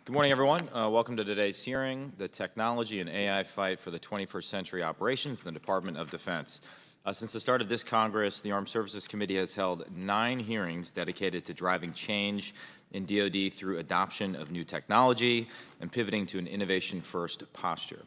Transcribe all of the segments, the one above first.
Good morning, everyone. Welcome to today's hearing, the Technology and AI Fight for the 21st Century Operations in the Department of Defense. Since the start of this Congress, the Armed Services Committee has held 9 hearings dedicated to driving change in DOD through adoption of new technology and pivoting to an innovation-first posture.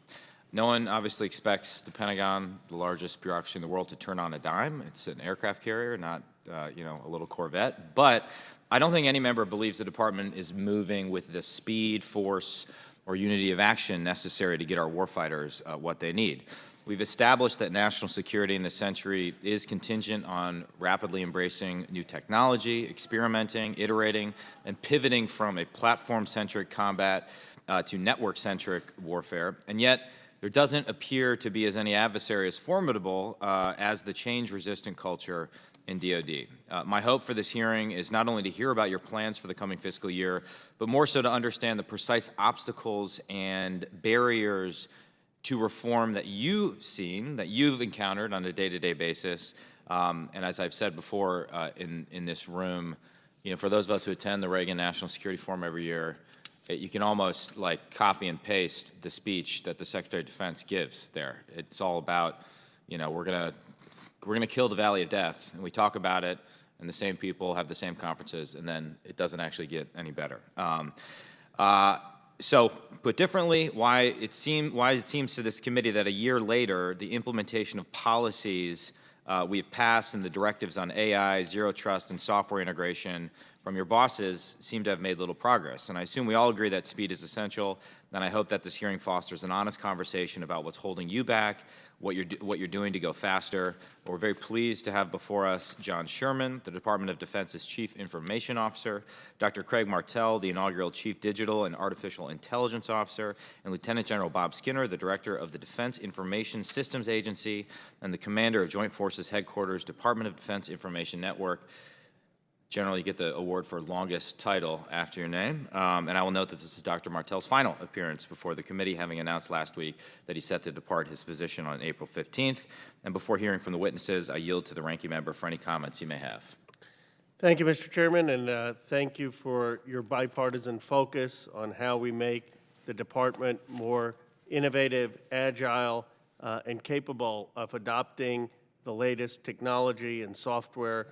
No one obviously expects the Pentagon, the largest bureaucracy in the world, to turn on a dime. It's an aircraft carrier, not a little Corvette. But I don't think any member believes the department is moving with the speed, force, or unity of action necessary to get our warfighters what they need. We've established that national security in this century is contingent on rapidly embracing new technology, experimenting, iterating, and pivoting from a platform-centric combat to network-centric warfare. And yet, there doesn't appear to be as any adversary as formidable as the change-resistant culture in DOD. My hope for this hearing is not only to hear about your plans for the coming fiscal year, but more so to understand the precise obstacles and barriers to reform that you've seen, that you've encountered on a day-to-day basis. And as I've said before in this room, for those of us who attend the Reagan National Security Forum every year, you can almost like copy and paste the speech that the Secretary of Defense gives there. It's all about, we're gonna kill the Valley of Death, and we talk about it, and the same people have the same conferences, and then it doesn't actually get any better. So, put differently, why it seems to this committee that a year later, the implementation of policies we've passed and the directives on AI, zero trust, and software integration from your bosses seem to have made little progress. And I assume we all agree that speed is essential, and I hope that this hearing fosters an honest conversation about what's holding you back, what you're doing to go faster. We're very pleased to have before us John Sherman, the Department of Defense's Chief Information Officer, Dr. Craig Martell, the inaugural Chief Digital and Artificial Intelligence Officer, and Lieutenant General Bob Skinner, the Director of the Defense Information Systems Agency and the Commander of Joint Forces Headquarters, Department of Defense Information Network. Generally, you get the award for longest title after your name. And I will note that this is Dr. Martell's final appearance before the committee, having announced last week that he's set to depart his position on April 15th. And before hearing from the witnesses, I yield to the ranking member for any comments he may have. Thank you, Mr. Chairman, and thank you for your bipartisan focus on how we make the department more innovative, agile, and capable of adopting the latest technology and software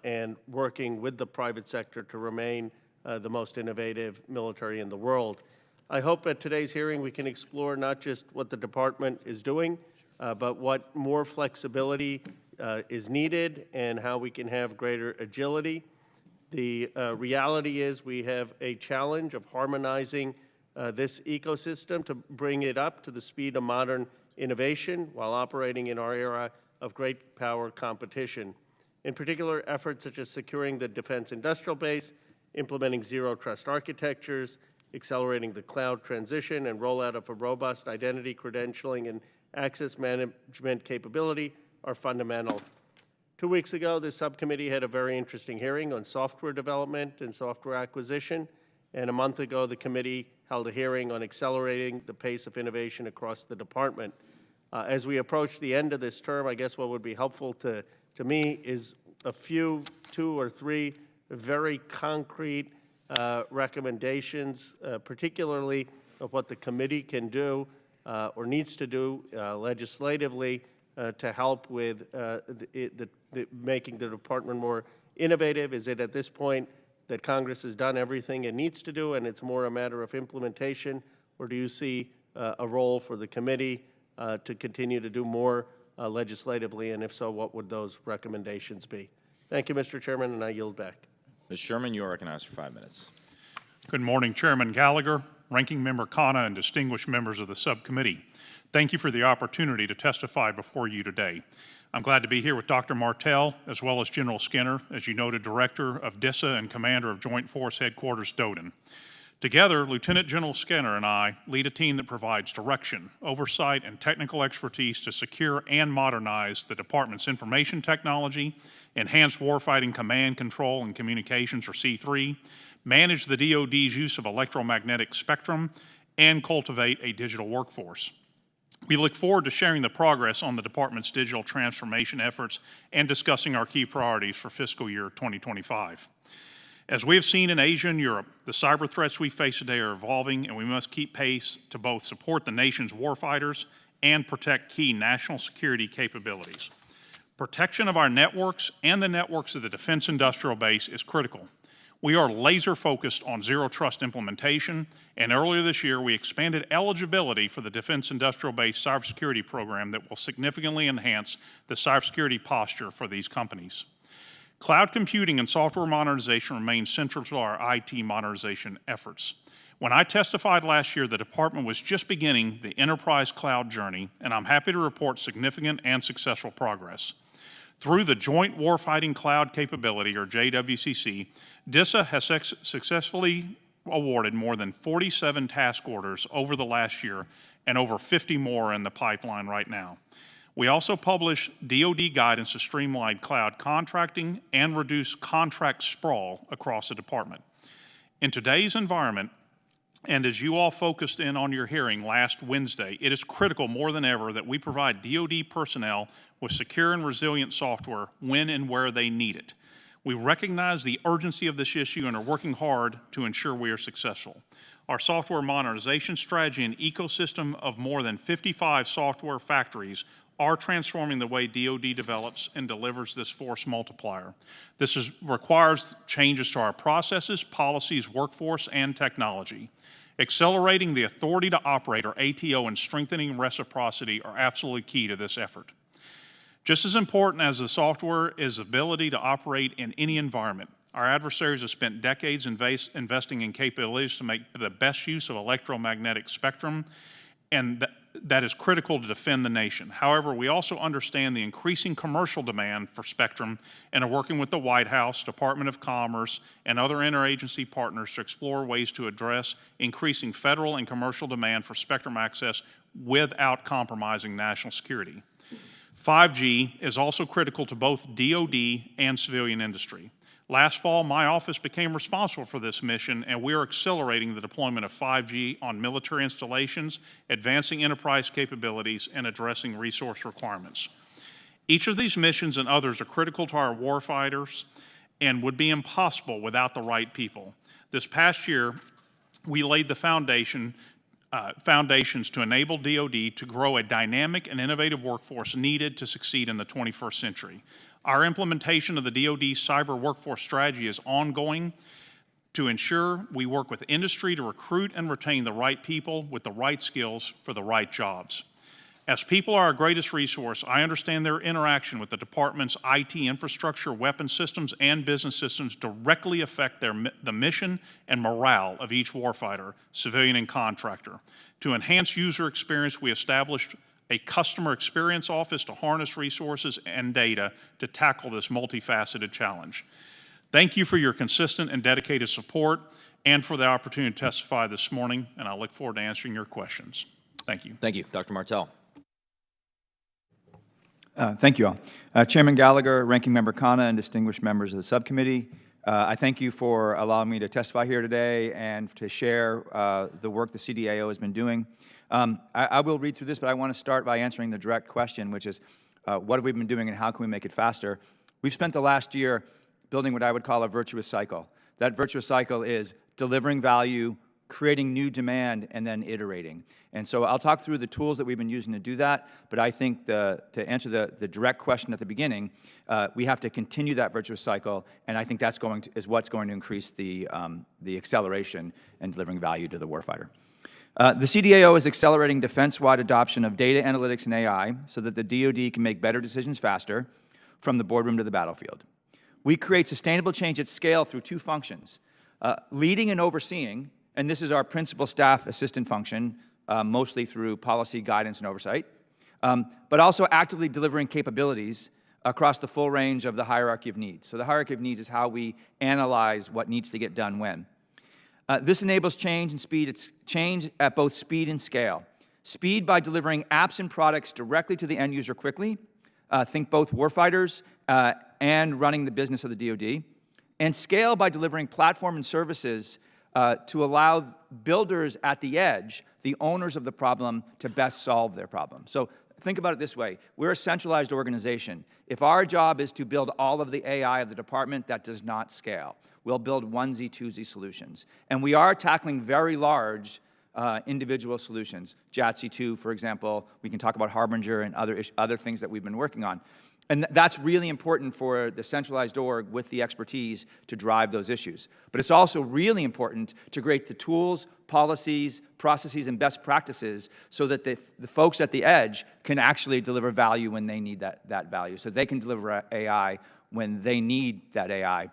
and working with the private sector to remain the most innovative military in the world. I hope at today's hearing we can explore not just what the department is doing, but what more flexibility is needed and how we can have greater agility. The reality is we have a challenge of harmonizing this ecosystem to bring it up to the speed of modern innovation while operating in our era of great power competition. In particular, efforts such as securing the defense industrial base, implementing zero trust architectures, accelerating the cloud transition, and rollout of a robust identity credentialing and access management capability are fundamental. 2 weeks ago, this subcommittee had a very interesting hearing on software development and software acquisition, and a month ago, the committee held a hearing on accelerating the pace of innovation across the department. As we approach the end of this term, I guess what would be helpful to me is a few, 2 or 3 very concrete recommendations, particularly of what the committee can do or needs to do legislatively to help with making the department more innovative. Is it at this point that Congress has done everything it needs to do and it's more a matter of implementation, or do you see a role for the committee to continue to do more legislatively, and if so, what would those recommendations be? Thank you, Mr. Chairman, and I yield back. Ms. Sherman, you are recognized for 5 minutes. Good morning, Chairman Gallagher, Ranking Member Khanna, and distinguished members of the subcommittee. Thank you for the opportunity to testify before you today. I'm glad to be here with Dr. Martell, as well as General Skinner, as you noted, Director of DISA and Commander of Joint Force Headquarters, DOD. Together, Lieutenant General Skinner and I lead a team that provides direction, oversight, and technical expertise to secure and modernize the department's information technology, enhance warfighting command, control, and communications, or C3, manage the DOD's use of electromagnetic spectrum, and cultivate a digital workforce. We look forward to sharing the progress on the department's digital transformation efforts and discussing our key priorities for fiscal year 2025. As we have seen in Asia and Europe, the cyber threats we face today are evolving, and we must keep pace to both support the nation's warfighters and protect key national security capabilities. Protection of our networks and the networks of the defense industrial base is critical. We are laser focused on zero trust implementation, and earlier this year we expanded eligibility for the Defense Industrial Base cybersecurity program that will significantly enhance the cybersecurity posture for these companies. Cloud computing and software modernization remain central to our IT modernization efforts. When I testified last year, the department was just beginning the enterprise cloud journey, and I'm happy to report significant and successful progress. Through the Joint Warfighting Cloud Capability, or JWCC, DISA has successfully awarded more than 47 task orders over the last year and over 50 more in the pipeline right now. We also publish DOD guidance to streamline cloud contracting and reduce contract sprawl across the department. In today's environment, and as you all focused in on your hearing last Wednesday, it is critical more than ever that we provide DOD personnel with secure and resilient software when and where they need it. We recognize the urgency of this issue and are working hard to ensure we are successful. Our software modernization strategy and ecosystem of more than 55 software factories are transforming the way DOD develops and delivers this force multiplier. This requires changes to our processes, policies, workforce, and technology. Accelerating the authority to operate, or ATO, and strengthening reciprocity are absolutely key to this effort. Just as important as the software is the ability to operate in any environment. Our adversaries have spent decades investing in capabilities to make the best use of electromagnetic spectrum, and that is critical to defend the nation. However, we also understand the increasing commercial demand for spectrum and are working with the White House, Department of Commerce, and other interagency partners to explore ways to address increasing federal and commercial demand for spectrum access without compromising national security. 5G is also critical to both DOD and civilian industry. Last fall, my office became responsible for this mission, and we are accelerating the deployment of 5G on military installations, advancing enterprise capabilities, and addressing resource requirements. Each of these missions and others are critical to our warfighters and would be impossible without the right people. This past year, we laid the foundations to enable DOD to grow a dynamic and innovative workforce needed to succeed in the 21st century. Our implementation of the DOD cyber workforce strategy is ongoing to ensure we work with industry to recruit and retain the right people with the right skills for the right jobs. As people are our greatest resource, I understand their interaction with the department's IT infrastructure, weapon systems, and business systems directly affect the mission and morale of each warfighter, civilian and contractor. To enhance user experience, we established a customer experience office to harness resources and data to tackle this multifaceted challenge. Thank you for your consistent and dedicated support and for the opportunity to testify this morning, and I look forward to answering your questions. Thank you. Thank you. Dr. Martell. Thank you all. Chairman Gallagher, Ranking Member Khanna, and distinguished members of the subcommittee, I thank you for allowing me to testify here today and to share the work the CDAO has been doing. I will read through this, but I want to start by answering the direct question, which is, what have we been doing and how can we make it faster? We've spent the last year building what I would call a virtuous cycle. That virtuous cycle is delivering value, creating new demand, and then iterating. And so I'll talk through the tools that we've been using to do that, but I think to answer the direct question at the beginning, we have to continue that virtuous cycle, and I think that's is what's going to increase the acceleration and delivering value to the warfighter. The CDAO is accelerating defense-wide adoption of data analytics and AI so that the DoD can make better decisions faster from the boardroom to the battlefield. We create sustainable change at scale through two functions, leading and overseeing, and this is our principal staff assistant function, mostly through policy guidance and oversight, but also actively delivering capabilities across the full range of the hierarchy of needs. So the hierarchy of needs is how we analyze what needs to get done when. This enables change and speed. It's change at both speed and scale. Speed by delivering apps and products directly to the end user quickly. Think both warfighters and running the business of the DoD. And scale by delivering platform and services to allow builders at the edge, the owners of the problem, to best solve their problem. So think about it this way. We're a centralized organization. If our job is to build all of the AI of the department, that does not scale. We'll build onesie, twosie solutions. And we are tackling very large individual solutions. JADC2, for example. We can talk about Harbinger and other things that we've been working on. And that's really important for the centralized org with the expertise to drive those issues. But it's also really important to create the tools, policies, processes, and best practices so that the folks at the edge can actually deliver value when they need that value. So they can deliver AI when they need that AI.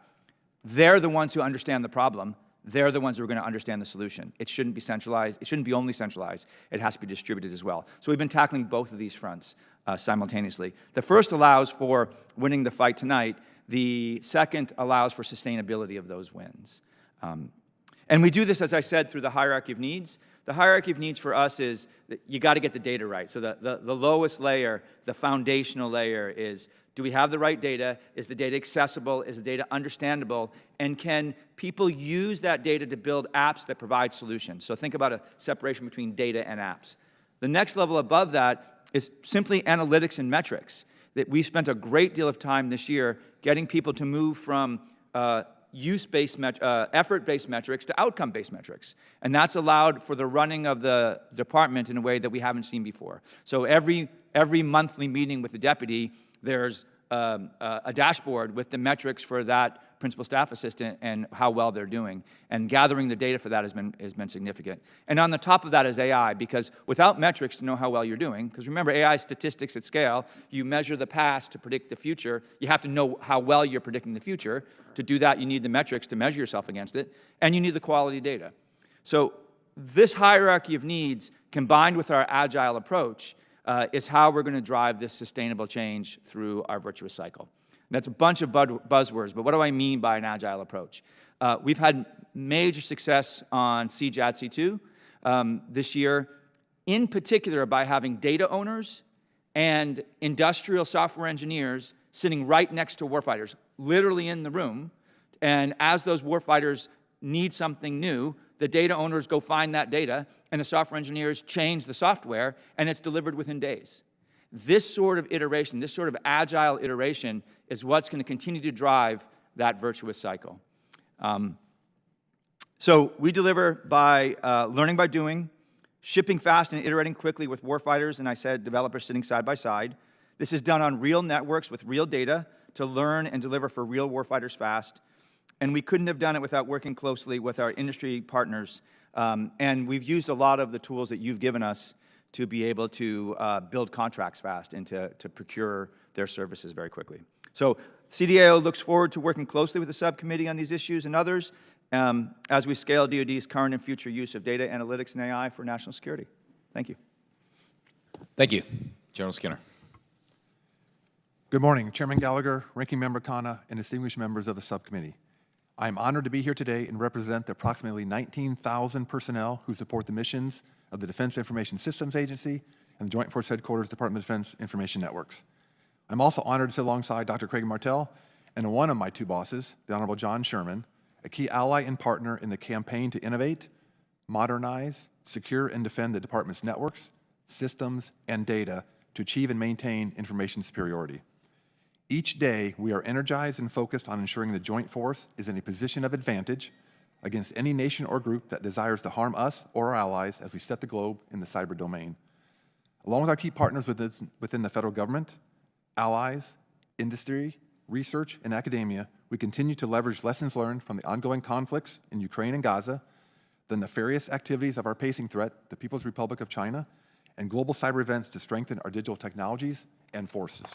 They're the ones who understand the problem. They're the ones who are going to understand the solution. It shouldn't be centralized. It shouldn't be only centralized. It has to be distributed as well. So we've been tackling both of these fronts simultaneously. The first allows for winning the fight tonight. The second allows for sustainability of those wins. And we do this, as I said, through the hierarchy of needs. The hierarchy of needs for us is that you got to get the data right. So the lowest layer, the foundational layer is, do we have the right data? Is the data accessible? Is the data understandable? And can people use that data to build apps that provide solutions? So think about a separation between data and apps. The next level above that is simply analytics and metrics. That we've spent a great deal of time this year getting people to move from effort-based metrics to outcome-based metrics. And that's allowed for the running of the department in a way that we haven't seen before. So every monthly meeting with the deputy, there's a dashboard with the metrics for that principal staff assistant and how well they're doing. And gathering the data for that has been significant. And on the top of that is AI, because without metrics to know how well you're doing, because remember, AI statistics at scale, you measure the past to predict the future. You have to know how well you're predicting the future. To do that, you need the metrics to measure yourself against it, and you need the quality data. So this hierarchy of needs, combined with our agile approach, is how we're going to drive this sustainable change through our virtuous cycle. That's a bunch of buzzwords, but what do I mean by an agile approach? We've had major success on CJADC2 this year, in particular by having data owners and industrial software engineers sitting right next to warfighters, literally in the room. And as those warfighters need something new, the data owners go find that data, and the software engineers change the software, and it's delivered within days. This sort of iteration, this sort of agile iteration is what's going to continue to drive that virtuous cycle. So we deliver by learning by doing, shipping fast and iterating quickly with warfighters, and I said developers sitting side by side. This is done on real networks with real data to learn and deliver for real warfighters fast. And we couldn't have done it without working closely with our industry partners. And we've used a lot of the tools that you've given us to be able to build contracts fast and to procure their services very quickly. So CDAO looks forward to working closely with the subcommittee on these issues and others as we scale DOD's current and future use of data analytics and AI for national security. Thank you. Thank you. General Skinner. Good morning, Chairman Gallagher, Ranking Member Khanna, and distinguished members of the subcommittee. I am honored to be here today and represent the approximately 19,000 personnel who support the missions of the Defense Information Systems Agency and the Joint Force Headquarters Department of Defense Information Networks. I'm also honored to sit alongside Dr. Craig Martell and one of my two bosses, the Honorable John Sherman, a key ally and partner in the campaign to innovate, modernize, secure, and defend the department's networks, systems, and data to achieve and maintain information superiority. Each day, we are energized and focused on ensuring the Joint Force is in a position of advantage against any nation or group that desires to harm us or our allies as we set the globe in the cyber domain. Along with our key partners within the federal government, allies, industry, research, and academia, we continue to leverage lessons learned from the ongoing conflicts in Ukraine and Gaza, the nefarious activities of our pacing threat, the People's Republic of China, and global cyber events to strengthen our digital technologies and forces.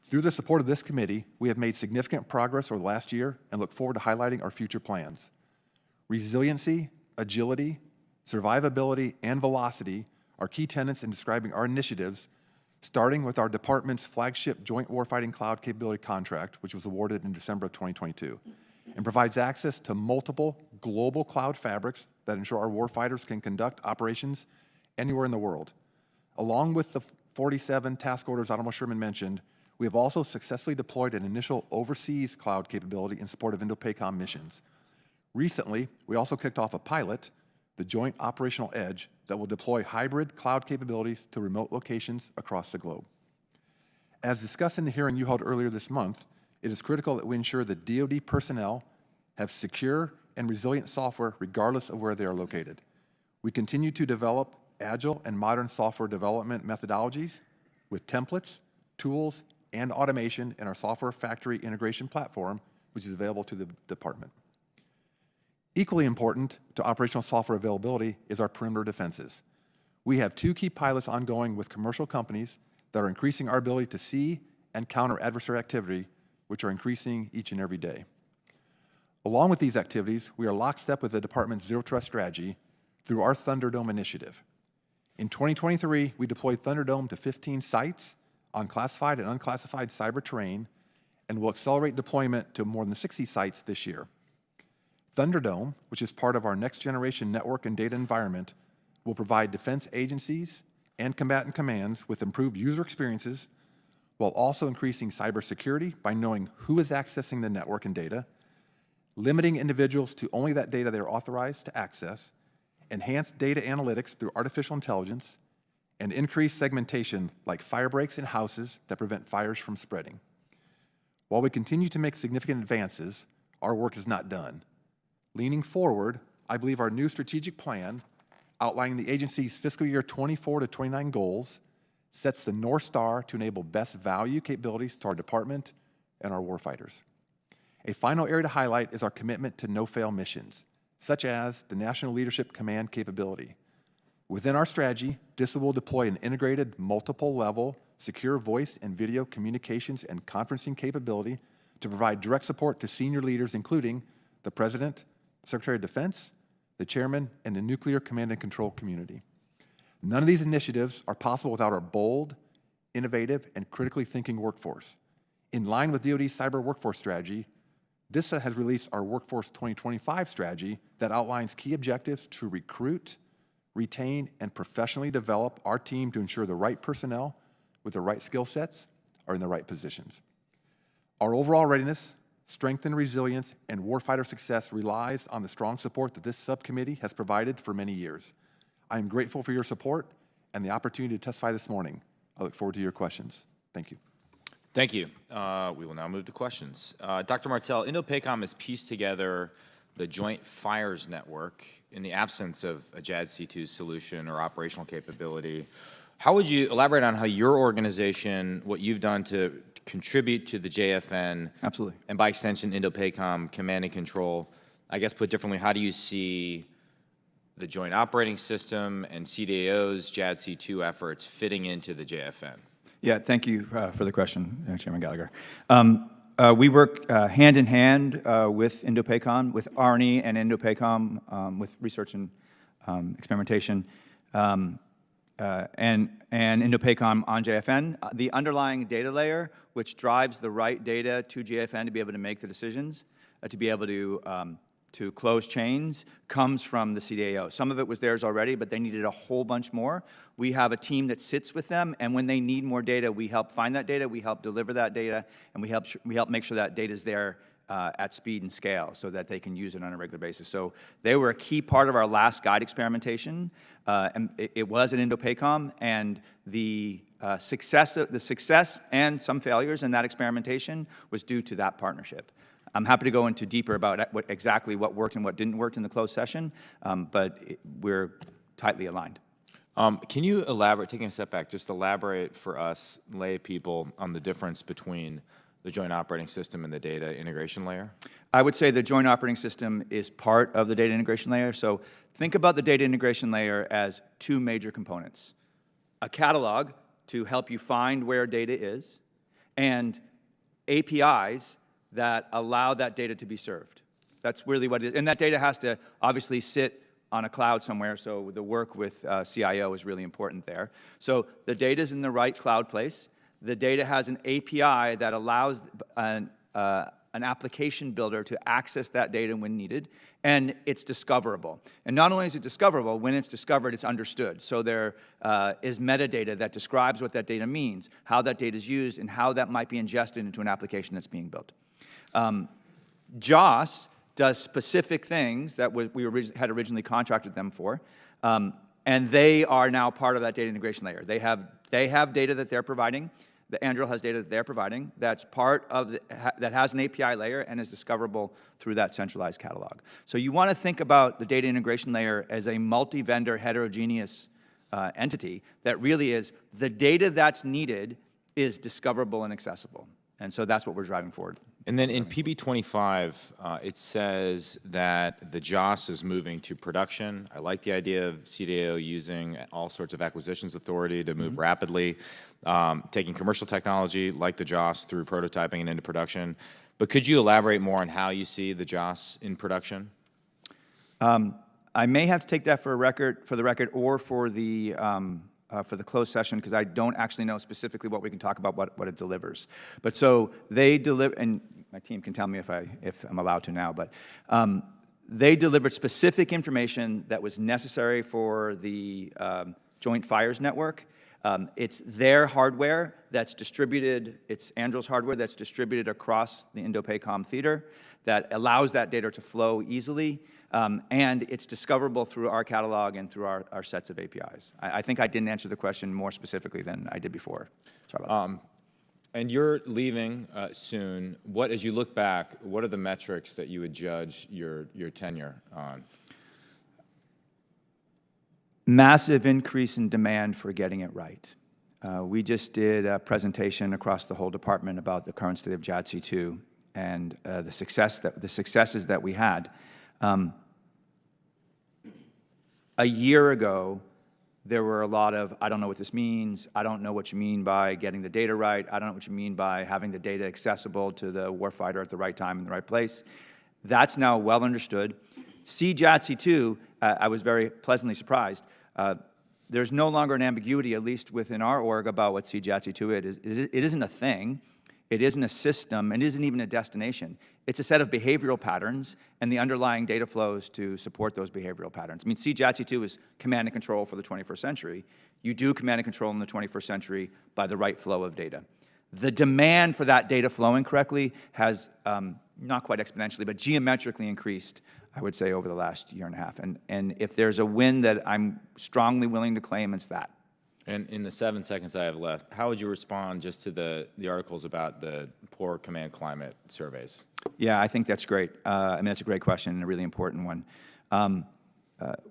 Through the support of this committee, we have made significant progress over the last year and look forward to highlighting our future plans. Resiliency, agility, survivability, and velocity are key tenets in describing our initiatives, starting with our department's flagship Joint Warfighting Cloud Capability Contract, which was awarded in December of 2022, and provides access to multiple global cloud fabrics that ensure our warfighters can conduct operations anywhere in the world. Along with the 47 task orders Honorable Sherman mentioned, we have also successfully deployed an initial overseas cloud capability in support of Indo-PACOM missions. Recently, we also kicked off a pilot the Joint Operational Edge that will deploy hybrid cloud capabilities to remote locations across the globe. As discussed in the hearing you held earlier this month, it is critical that we ensure that DOD personnel have secure and resilient software regardless of where they are located. We continue to develop agile and modern software development methodologies with templates, tools, and automation in our software factory integration platform, which is available to the department. Equally important to operational software availability is our perimeter defenses. We have 2 key pilots ongoing with commercial companies that are increasing our ability to see and counter adversary activity, which are increasing each and every day. Along with these activities, we are lockstep with the department's Zero Trust strategy through our Thunderdome initiative. In 2023, we deployed Thunderdome to 15 sites on classified and unclassified cyber terrain, and will accelerate deployment to more than 60 sites this year. Thunderdome, which is part of our next generation network and data environment, will provide defense agencies and combatant commands with improved user experiences, while also increasing cybersecurity by knowing who is accessing the network and data, limiting individuals to only that data they are authorized to access, enhanced data analytics through artificial intelligence, and increased segmentation like fire breaks in houses that prevent fires from spreading. While we continue to make significant advances, our work is not done. Leaning forward, I believe our new strategic plan, outlining the agency's fiscal year 24 to 29 goals, sets the North Star to enable best value capabilities to our department and our warfighters. A final area to highlight is our commitment to no-fail missions, such as the National Leadership Command capability. Within our strategy, DISA will deploy an integrated, multiple-level, secure voice and video communications and conferencing capability to provide direct support to senior leaders, including the President, Secretary of Defense, the Chairman, and the Nuclear Command and Control community. None of these initiatives are possible without our bold, innovative, and critically thinking workforce. In line with DOD's cyber workforce strategy, DISA has released our Workforce 2025 strategy that outlines key objectives to recruit, retain, and professionally develop our team to ensure the right personnel with the right skill sets are in the right positions. Our overall readiness, strength and resilience, and warfighter success relies on the strong support that this subcommittee has provided for many years. I am grateful for your support and the opportunity to testify this morning. I look forward to your questions. Thank you. Thank you. We will now move to questions. Dr. Martell, INDOPACOM has pieced together the Joint Fires Network in the absence of a JADC2 solution or operational capability. How would you elaborate on how your organization, what you've done to contribute to the JFN? Absolutely. And by extension, INDOPACOM Command and Control. I guess put differently, how do you see the Joint Operating System and CDAO's JADC2 efforts fitting into the JFN? Yeah, thank you for the question, Chairman Gallagher. We work hand in hand with INDOPACOM, with ARNI and INDOPACOM, with research and experimentation, and INDOPACOM on JFN. The underlying data layer, which drives the right data to JFN to be able to make the decisions, to be able to close chains, comes from the CDAO. Some of it was theirs already, but they needed a whole bunch more. We have a team that sits with them, and when they need more data, we help find that data, we help deliver that data, and we help make sure that data is there at speed and scale so that they can use it on a regular basis. So they were a key part of our last guide experimentation, and it was at INDOPACOM, and the success and some failures in that experimentation was due to that partnership. I'm happy to go into deeper about exactly what worked and what didn't work in the closed session, but we're tightly aligned. Can you elaborate, taking a step back, just elaborate for us lay people on the difference between the Joint Operating System and the data integration layer? I would say the Joint Operating System is part of the data integration layer. So think about the data integration layer as 2 major components. A catalog to help you find where data is, and APIs that allow that data to be served. That's really what it is. And that data has to obviously sit on a cloud somewhere, so the work with CIO is really important there. So the data is in the right cloud place. The data has an API that allows an application builder to access that data when needed, and it's discoverable. And not only is it discoverable, when it's discovered, it's understood. So there is metadata that describes what that data means, how that data is used, and how that might be ingested into an application that's being built. JOS does specific things that had originally contracted them for, and they are now part of that data integration layer. They have data that they're providing. The Anduril has data that they're providing that's part of that has an API layer and is discoverable through that centralized catalog. So you want to think about the data integration layer as a multi-vendor heterogeneous entity that really is the data that's needed is discoverable and accessible. And so that's what we're driving forward. And then in PB25, it says that the JOS is moving to production. I like the idea of CDAO using all sorts of acquisitions authority to move rapidly, taking commercial technology like the JOS through prototyping and into production. But could you elaborate more on how you see the JOS in production? I may have to take that for the record, or for the closed session, because I don't actually know specifically what we can talk about, what it delivers. But so they deliver, and my team can tell me if I'm allowed to now, but they delivered specific information that was necessary for the Joint Fires Network. It's their hardware that's distributed, it's Anduril's hardware that's distributed across the Indo-PACOM theater that allows that data to flow easily. And it's discoverable through our catalog and through our sets of APIs. I think I didn't answer the question more specifically than I did before. Sorry about that. And you're leaving soon. As you look back, what are the metrics that you would judge your tenure on? Massive increase in demand for getting it right. We just did a presentation across the whole department about the current state of JADC2 and the successes that we had. A year ago, there were a lot of, I don't know what this means, I don't know what you mean by getting the data right, I don't know what you mean by having the data accessible to the warfighter at the right time in the right place. That's now well understood. CJADC2, I was very pleasantly surprised. There's no longer an ambiguity, at least within our org, about what CJADC2 is. It isn't a thing. It isn't a system, and it isn't even a destination. It's a set of behavioral patterns and the underlying data flows to support those behavioral patterns. I mean, CJADC2 is command and control for the 21st century. You do command and control in the 21st century by the right flow of data. The demand for that data flowing correctly has, not quite exponentially, but geometrically increased, I would say, over the last year and a half. And if there's a win that I'm strongly willing to claim, it's that. And in the 7 seconds I have left, how would you respond just to the articles about the poor command climate surveys? Yeah, I think that's great. I mean, that's a great question and a really important one.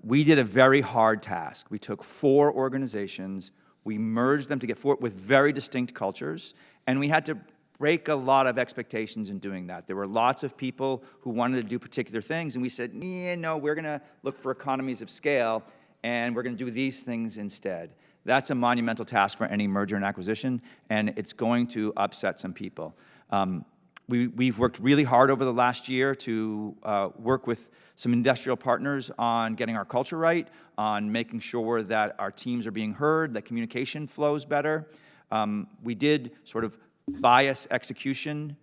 We did a very hard task. We took 4 organizations, we merged them to get 4 with very distinct cultures, and we had to break a lot of expectations in doing that. There were lots of people who wanted to do particular things, and we said, yeah, no, we're going to look for economies of scale, and we're going to do these things instead. That's a monumental task for any merger and acquisition, and it's going to upset some people. We've worked really hard over the last year to work with some industrial partners on getting our culture right, on making sure that our teams are being heard, that communication flows better. We did sort of bias execution,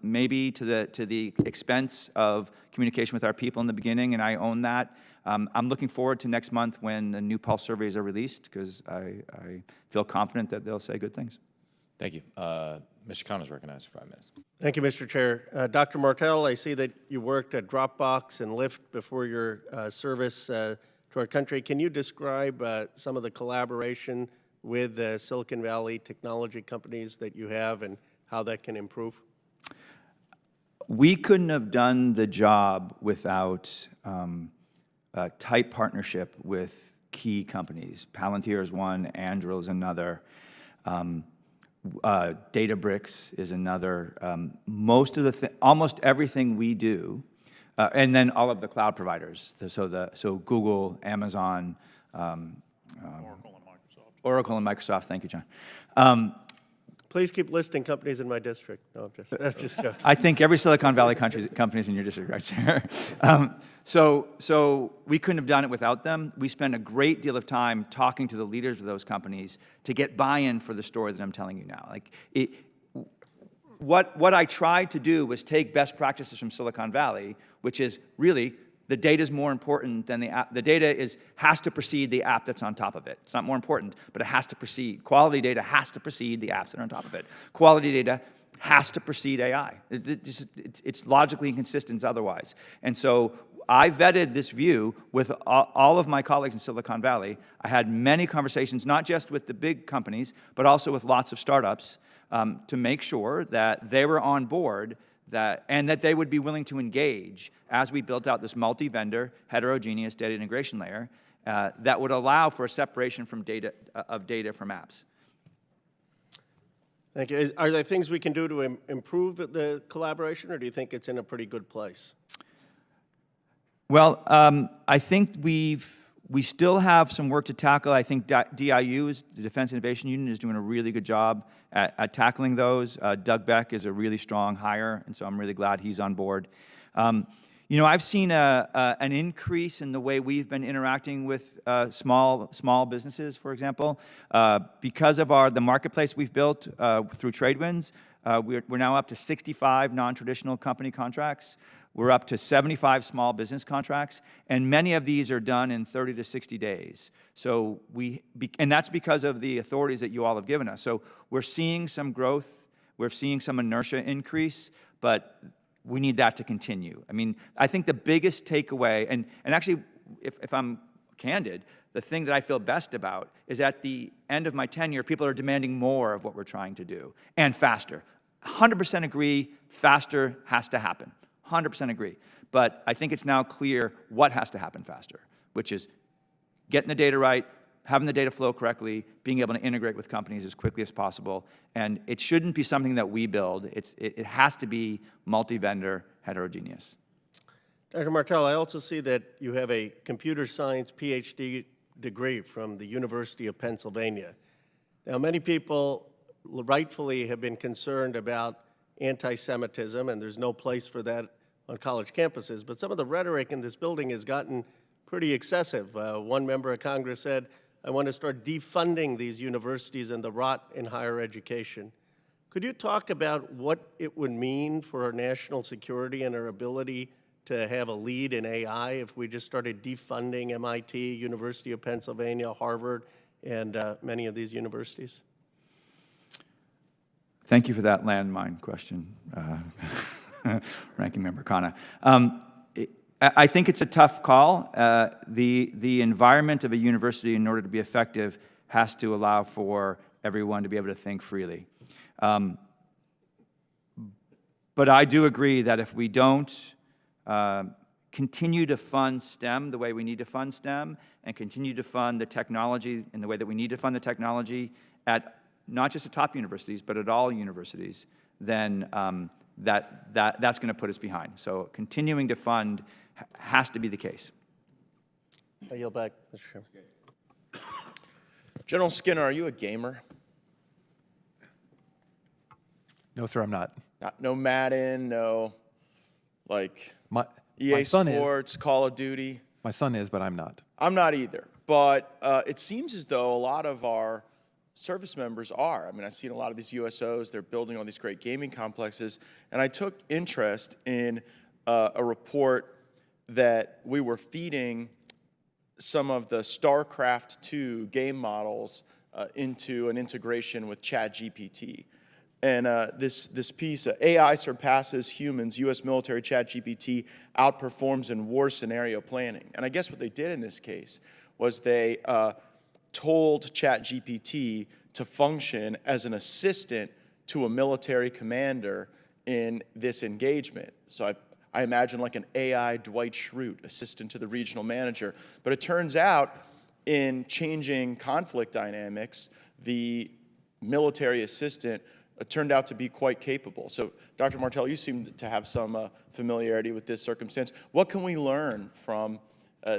maybe to the expense of communication with our people in the beginning, and I own that. I'm looking forward to next month when the new Pulse surveys are released, because I feel confident that they'll say good things. Thank you. Mr. Khan is recognized for 5 minutes. Thank you, Mr. Chair. Dr. Martell, I see that you worked at Dropbox and Lyft before your service to our country. Can you describe some of the collaboration with the Silicon Valley technology companies that you have and how that can improve? We couldn't have done the job without a tight partnership with key companies. Palantir is one, Anduril is another, Databricks is another. Almost everything we do, and then all of the cloud providers. So Google, Amazon, Oracle and Microsoft. Thank you, John. Please keep listing companies in my district. No, I'm just joking. I think every Silicon Valley company's in your district, right, Chair? So we couldn't have done it without them. We spend a great deal of time talking to the leaders of those companies to get buy-in for the story that I'm telling you now. What I tried to do was take best practices from Silicon Valley, which is really the data is more important than the app. The data has to precede the app that's on top of it. It's not more important, but it has to precede. Quality data has to precede the apps that are on top of it. Quality data has to precede AI. It's logically inconsistent otherwise. And so I vetted this view with all of my colleagues in Silicon Valley. I had many conversations, not just with the big companies, but also with lots of startups, to make sure that they were on board and that they would be willing to engage as we built out this multi-vendor, heterogeneous data integration layer that would allow for a separation from data from apps. Thank you. Are there things we can do to improve the collaboration, or do you think it's in a pretty good place? Well, I think we still have some work to tackle. I think DIU, the Defense Innovation Union, is doing a really good job at tackling those. Doug Beck is a really strong hire, and so I'm really glad he's on board. You know, I've seen an increase in the way we've been interacting with small businesses, for example. Because of the marketplace we've built through Tradewinds, we're now up to 65 non-traditional company contracts. We're up to 75 small business contracts, and many of these are done in 30 to 60 days. So and that's because of the authorities that you all have given us. So we're seeing some growth, we're seeing some inertia increase, but we need that to continue. I mean, I think the biggest takeaway, and actually, if I'm candid, the thing that I feel best about is at the end of my tenure, people are demanding more of what we're trying to do, and faster. 100% agree, faster has to happen. 100% agree. But I think it's now clear what has to happen faster, which is getting the data right, having the data flow correctly, being able to integrate with companies as quickly as possible. And it shouldn't be something that we build. It has to be multi-vendor, heterogeneous. Dr. Martell, I also see that you have a computer science PhD degree from the University of Pennsylvania. Now, many people rightfully have been concerned about anti-Semitism, and there's no place for that on college campuses, but some of the rhetoric in this building has gotten pretty excessive. One member of Congress said, I want to start defunding these universities and the rot in higher education. Could you talk about what it would mean for our national security and our ability to have a lead in AI if we just started defunding MIT, University of Pennsylvania, Harvard, and many of these universities? Thank you for that landmine question, Ranking Member Khanna. I think it's a tough call. The environment of a university, in order to be effective, has to allow for everyone to be able to think freely. But I do agree that if we don't continue to fund STEM the way we need to fund STEM, and continue to fund the technology in the way that we need to fund the technology at not just at top universities, but at all universities, then that's going to put us behind. So continuing to fund has to be the case. I yield back, Mr. Chairman. General Skinner, are you a gamer? No, sir, I'm not. No Madden, no like My EA son Sports, Call of Duty? My son is, but I'm not. I'm not either. But it seems as though a lot of our service members are. I mean, I've seen a lot of these USOs, they're building all these great gaming complexes, and I took interest in a report that we were feeding some of the StarCraft 2 game models into an integration with ChatGPT. And this piece, AI surpasses humans, U.S. military ChatGPT outperforms in war scenario planning. And I guess what they did in this case was they told ChatGPT to function as an assistant to a military commander in this engagement. So I imagine like an AI Dwight Schrute, assistant to the regional manager. But it turns out in changing conflict dynamics, the military assistant turned out to be quite capable. So Dr. Martell, you seem to have some familiarity with this circumstance. What can we learn from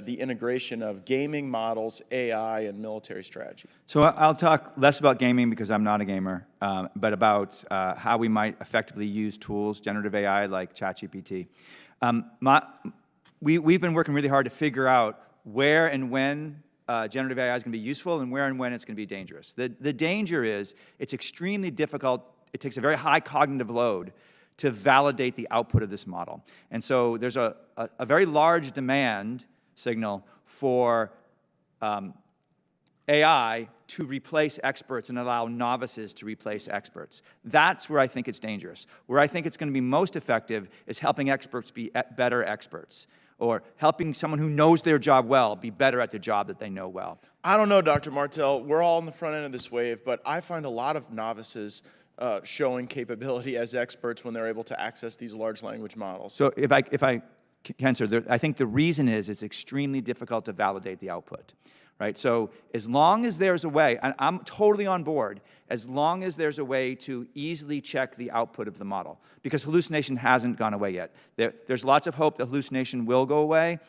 the integration of gaming models, AI, and military strategy? So I'll talk less about gaming because I'm not a gamer, but about how we might effectively use tools, generative AI like ChatGPT. We've been working really hard to figure out where and when generative AI is going to be useful and where and when it's going to be dangerous. The danger is it's extremely difficult. It takes a very high cognitive load to validate the output of this model. And so there's a very large demand signal for AI to replace experts and allow novices to replace experts. That's where I think it's dangerous. Where I think it's going to be most effective is helping experts be better experts, or helping someone who knows their job well be better at the job that they know well. I don't know, Dr. Martell. We're all on the front end of this wave, but I find a lot of novices showing capability as experts when they're able to access these large language models. So if I can, sir, I think the reason is it's extremely difficult to validate the output, right? So as long as there's a way, and I'm totally on board, as long as there's a way to easily check the output of the model, because hallucination hasn't gone away yet. There's lots of hope that hallucination will go away.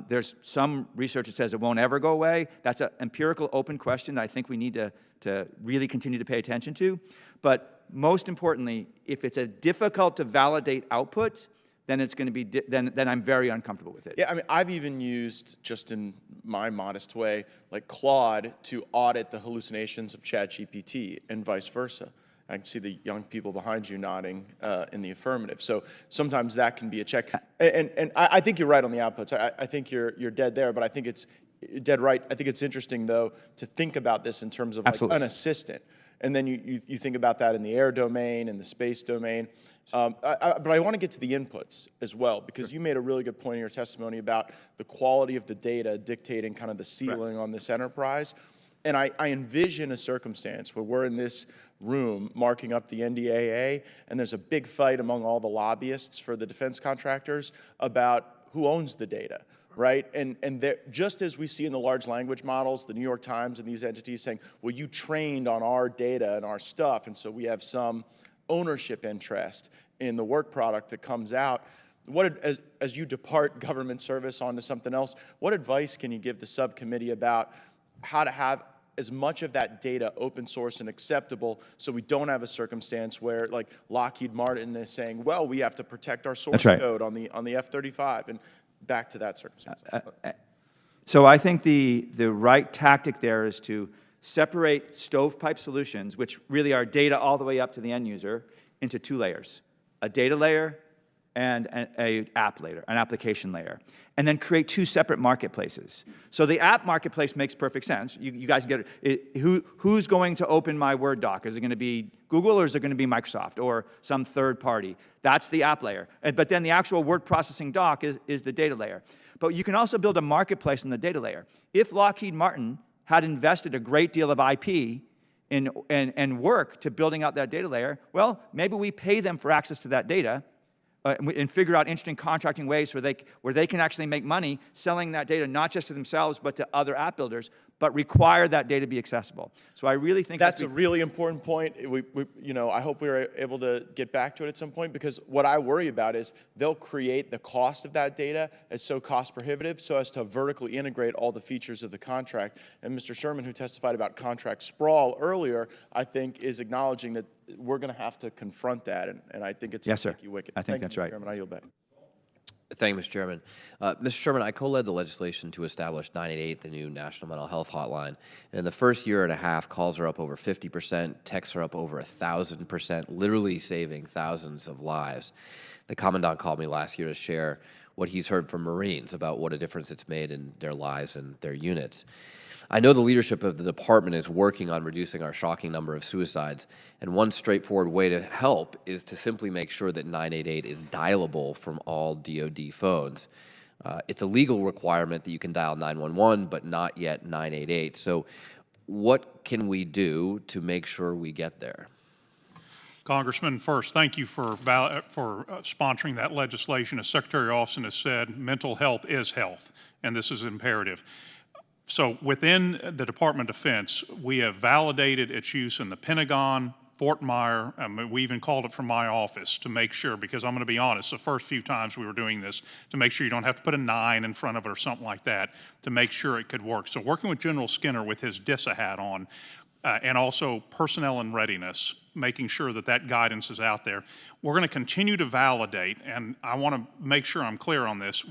There's some research that says it won't ever go away. That's an empirical open question that I think we need to really continue to pay attention to. But most importantly, if it's a difficult to validate output, then it's going to be, then I'm very uncomfortable with it. Yeah, I mean, I've even used, just in my modest way, like Claude to audit the hallucinations of ChatGPT and vice versa. I can see the young people behind you nodding in the affirmative. So sometimes that can be a check. And I think you're right on the outputs. I think you're dead there, but I think it's dead right. I think it's interesting, though, to think about this in terms of like an assistant. And then you think about that in the air domain and the space domain. But I want to get to the inputs as well, because you made a really good point in your testimony about the quality of the data dictating kind of the ceiling on this enterprise. And I envision a circumstance where we're in this room marking up the NDAA, and there's a big fight among all the lobbyists for the defense contractors about who owns the data. Right? And just as we see in the large language models, the New York Times and these entities saying, well, you trained on our data and our stuff, and so we have some ownership interest in the work product that comes out. As you depart government service onto something else, what advice can you give the subcommittee about how to have as much of that data open source and acceptable, so we don't have a circumstance where like Lockheed Martin is saying, well, we have to protect our source code on the F-35, and back to that circumstance. So I think the right tactic there is to separate stovepipe solutions, which really are data all the way up to the end user, into two layers: a data layer and an app layer, an application layer, and then create two separate marketplaces. So the app marketplace makes perfect sense. You guys get it. Who's going to open my Word doc? Is it going to be Google, or is it going to be Microsoft, or some third party? That's the app layer. But then the actual word processing doc is the data layer. But you can also build a marketplace in the data layer. If Lockheed Martin had invested a great deal of IP and work to building out that data layer, well, maybe we pay them for access to that data, and figure out interesting contracting ways where they can actually make money selling that data, not just to themselves, but to other app builders, but require that data be accessible. So I really think that's a really important point. I hope we are able to get back to it at some point, because what I worry about is they'll create the cost of that data as so cost prohibitive so as to vertically integrate all the features of the contract. And Mr. Sherman, who testified about contract sprawl earlier, I think is acknowledging that we're going to have to confront that, and I think it's a sticky wicket. I think that's right. Chairman, I yield back. Thank you, Mr. Chairman. Mr. Chairman, I co-led the legislation to establish 988, the new National Mental Health Hotline. And in the first year and a half, calls are up over 50%, texts are up over 1,000%, literally saving thousands of lives. The Commandant called me last year to share what he's heard from Marines about what a difference it's made in their lives and their units. I know the leadership of the department is working on reducing our shocking number of suicides, and one straightforward way to help is to simply make sure that 988 is dialable from all DOD phones. It's a legal requirement that you can dial 911, but not yet 988. So what can we do to make sure we get there? Congressman, first, thank you for sponsoring that legislation. As Secretary Austin has said, mental health is health, and this is imperative. So within the Department of Defense, we have validated its use in the Pentagon, Fort Myer. We even called it from my office to make sure, because I'm going to be honest, the first few times we were doing this, to make sure you don't have to put a 9 in front of it or something like that, to make sure it could work. So working with General Skinner with his DISA hat on, and also personnel and readiness, making sure that that guidance is out there. We're going to continue to validate, and I want to make sure I'm clear on this.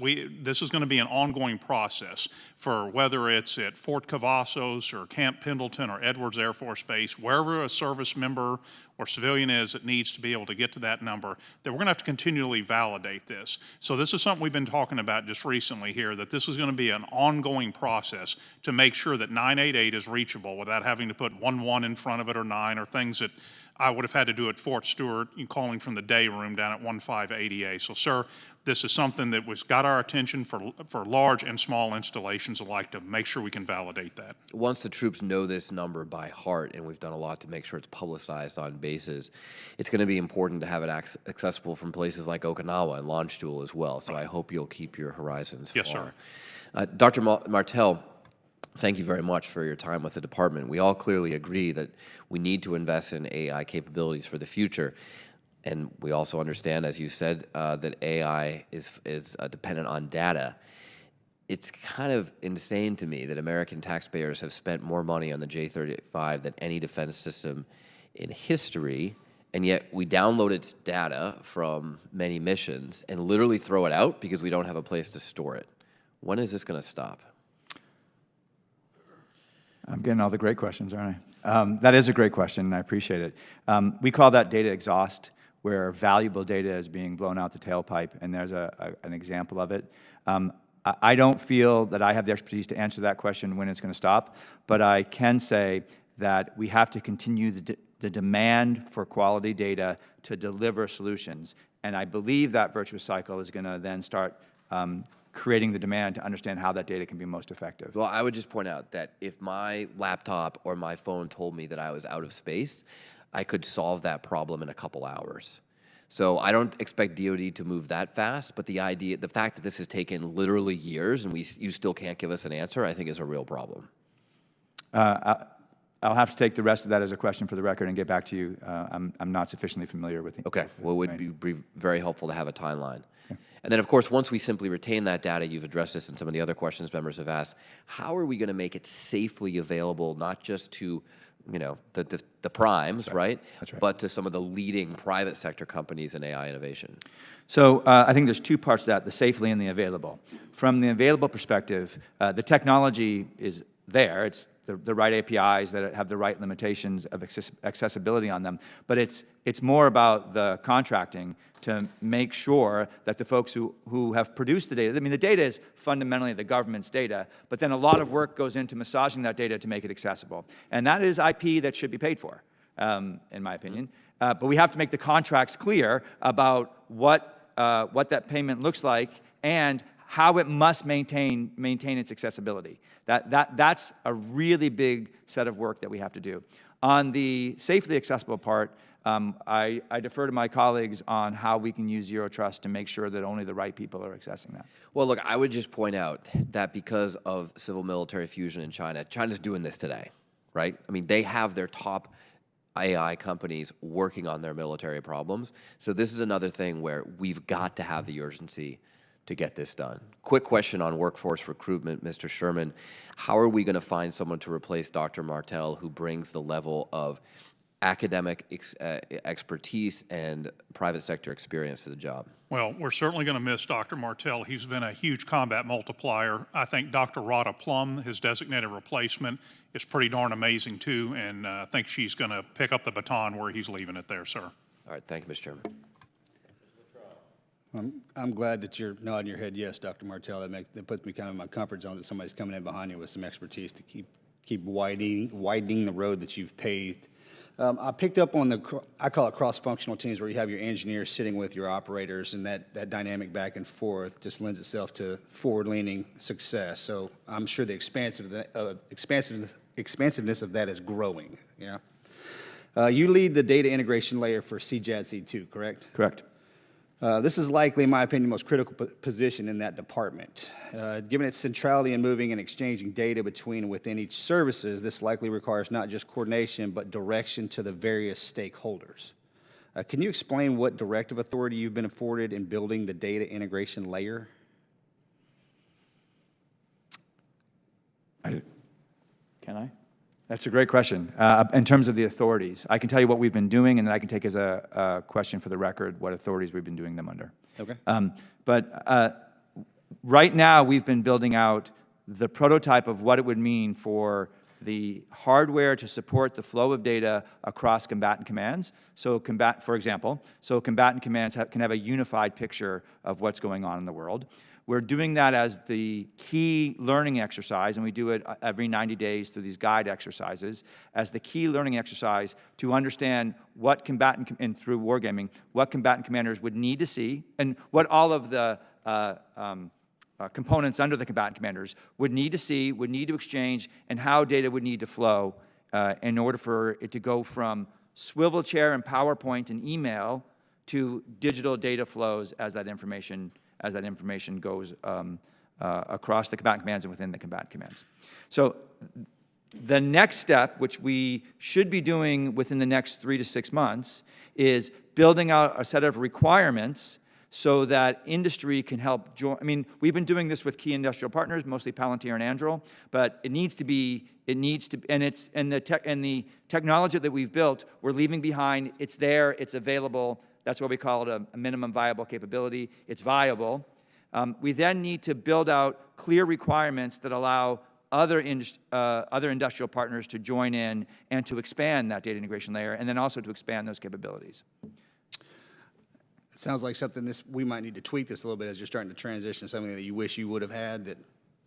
This is going to be an ongoing process for whether it's at Fort Cavazos or Camp Pendleton or Edwards Air Force Base, wherever a service member or civilian is that needs to be able to get to that number, that we're going to have to continually validate this. So this is something we've been talking about just recently here, that this is going to be an ongoing process to make sure that 988 is reachable without having to put 11 in front of it or 9 or things that I would have had to do at Fort Stewart, calling from the day room down at 1580A. So, sir, this is something that got our attention for large and small installations alike to make sure we can validate that. Once the troops know this number by heart, and we've done a lot to make sure it's publicized on bases, it's going to be important to have it accessible from places like Okinawa and Launchstool as well. So I hope you'll keep your horizons Yes, far. sir. Dr. Martell, thank you very much for your time with the department. We all clearly agree that we need to invest in AI capabilities for the future. And we also understand, as you said, that AI is dependent on data. It's kind of insane to me that American taxpayers have spent more money on the J-35 than any defense system in history, and yet we download its data from many missions and literally throw it out because we don't have a place to store it. When is this going to stop? I'm getting all the great questions, aren't I? That is a great question, and I appreciate it. We call that data exhaust, where valuable data is being blown out the tailpipe, and there's an example of it. I don't feel that I have the expertise to answer that question when it's going to stop, but I can say that we have to continue the demand for quality data to deliver solutions, and I believe that virtuous cycle is going to then start creating the demand to understand how that data can be most effective. Well, I would just point out that if my laptop or my phone told me that I was out of space, I could solve that problem in a couple hours. So I don't expect DOD to move that fast, but the fact that this has taken literally years and you still can't give us an answer, I think is a real problem. I'll have to take the rest of that as a question for the record and get back to you. I'm not sufficiently familiar with it. Okay, well, it would be very helpful to have a timeline. And then, of course, once we simply retain that data, you've addressed this in some of the other questions members have asked, how are we going to make it safely available, not just to the primes, right? That's right. But to some of the leading private sector companies in AI innovation? So I think there's two parts to that, the safely and the available. From the available perspective, the technology is there. It's the right APIs that have the right limitations of accessibility on them. But it's more about the contracting to make sure that the folks who have produced the data, I mean, the data is fundamentally the government's data, but then a lot of work goes into massaging that data to make it accessible. And that is IP that should be paid for, in my opinion. But we have to make the contracts clear about what that payment looks like and how it must maintain its accessibility. That's a really big set of work that we have to do. On the safely accessible part, I defer to my colleagues on how we can use Zero Trust to make sure that only the right people are accessing that. Well, look, I would just point out that because of civil-military fusion in China, China's doing this today, right? I mean, they have their top AI companies working on their military problems. So this is another thing where we've got to have the urgency to get this done. Quick question on workforce recruitment, Mr. Sherman. How are we going to find someone to replace Dr. Martell who brings the level of academic expertise and private sector experience to the job? Well, we're certainly going to miss Dr. Martell. He's been a huge combat multiplier. I think Dr. Rhoda Plum, his designated replacement, is pretty darn amazing too, and I think she's going to pick up the baton where he's leaving it there, sir. All right, thank you, Mr. Chairman. I'm glad that you're nodding your head yes, Dr. Martell. That puts me kind of in my comfort zone that somebody's coming in behind you with some expertise to keep widening the road that you've paved. I picked up on I call it cross-functional teams, where you have your engineers sitting with your operators, and that dynamic back and forth just lends itself to forward-leaning success. So I'm sure the expansiveness of that is growing. Yeah. You lead the data integration layer for CJADC2, correct? Correct. This is likely, in my opinion, the most critical position in that department. Given its centrality in moving and exchanging data between and within each services, this likely requires not just coordination, but direction to the various stakeholders. Can you explain what directive authority you've been afforded in building the data integration layer? Can I? That's a great question. In terms of the authorities, I can tell you what we've been doing, and then I can take as a question for the record what authorities we've been doing them under. Okay. But right now, we've been building out the prototype of what it would mean for the hardware to support the flow of data across combatant commands. So for example, combatant commands can have a unified picture of what's going on in the world. We're doing that as the key learning exercise, and we do it every 90 days through these guide exercises, as the key learning exercise to understand what combatant, and through wargaming, what combatant commanders would need to see, and what all of the components under the combatant commanders would need to see, would need to exchange, and how data would need to flow in order for it to go from swivel chair and PowerPoint and email to digital data flows as that information goes across the combatant commands and within the combatant commands. So the next step, which we should be doing within the next 3 to 6 months, is building out a set of requirements so that industry can help join. I mean, we've been doing this with key industrial partners, mostly Palantir and Anduril, but and the technology that we've built, we're leaving behind. It's there, it's available. That's why we call it a minimum viable capability. It's viable. We then need to build out clear requirements that allow other industrial partners to join in and to expand that data integration layer, and then also to expand those capabilities. It sounds like something we might need to tweak this a little bit as you're starting to transition to something that you wish you would have had that